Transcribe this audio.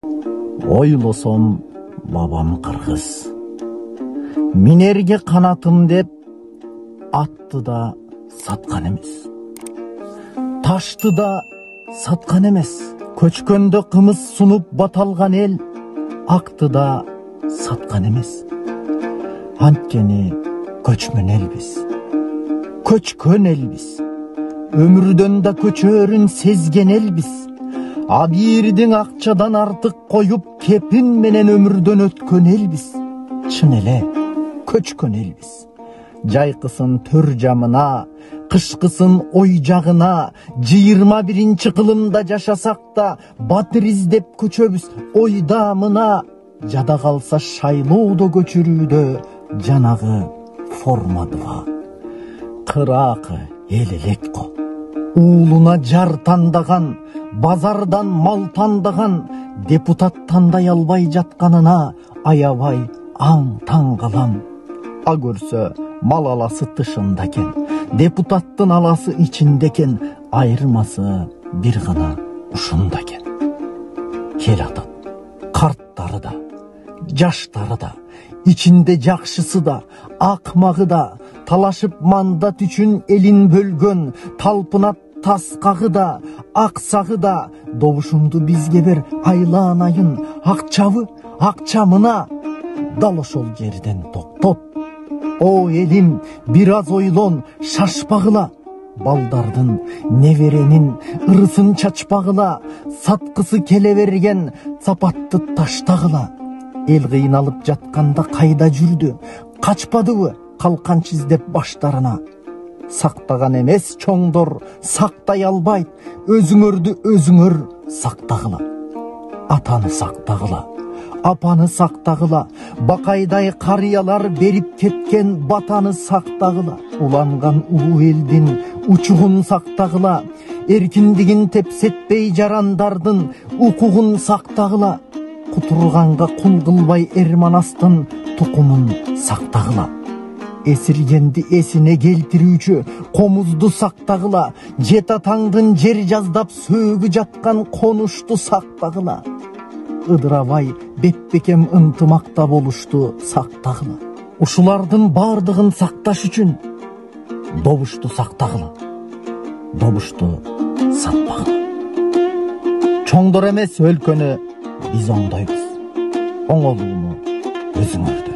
Ойлосом бабам кыргыз. Минерге канатым деп атты да саткан эмес. Ташты да саткан эмес. Көчкөндө кымыз сунуп баталган эл акты да саткан эмес. Анткени көчмөн элбиз. Көчкөн элбиз. Өмүрдөн да көчөрүн сезген элбиз. Абирдин акчадан артык коюп кепин менен өмүрдөн өткөн элбиз. Чын эле көчкөн элбиз. Жайкысын төр жамына, кышкысын ой жагына, 21-кылымда жашасак да батыр издеп көчөбүз ойда мына. Жада калса шайлоодо көчүрүүдө жанагы формадыга. Кыраакы эл элек го. Уулуна жар тандаган, базардан мал тандаган, депутат тандай албай жатканына аябай аң-таң калам. А көрсө мал аласы тышында экен, депутаттын аласы ичинде экен, айырмасы бир гана ушунда экен. Эл атат, карттары да, жаштары да, ичинде жакшысы да, акмагы да, талашып мандат үчүн элин бөлгөн, талпынат таскагы да, аксагы да, добушумду бизге бер айланайын, акчабы, акча мына. Дал ошол жерден токтоп, о элим, бир аз ойлон, шашпагыла. Балдардын, неберенин ырысын чачпагыла. Саткысы келе берген сапатты таштагыла. Эл кыйналып жатканда кайда жүрдү? Качпадыбы калканч издеп баштарына? Сактаган эмес чоңдор, сактай албайт. Өзүңөрдү өзүңөр сактагыла. Атаны сактагыла, апаны сактагыла. Бакайдай карыялар берип кеткен батаны сактагыла. Уланган улуу элдин учугун сактагыла. Эркиндигин тепсетпей жарандардын укугун сактагыла. Кутурганга кул кылбай Эрманастын тукумун сактагыла. Эсиргенди эсине келтирүүчү комузду сактагыла. Жет атаңдын жер жаздап сөөгү жаткан конушту сактагыла. Ыдырабай бепбекем ынтымакта болушту сактагыла. Ушулардын бардыгын сакташ үчүн добушту сактагыла. Добушту сатпагыла. Чоңдор эмес өлкөнү биз оңдойбуз. Оңолууну өзүңөрдө.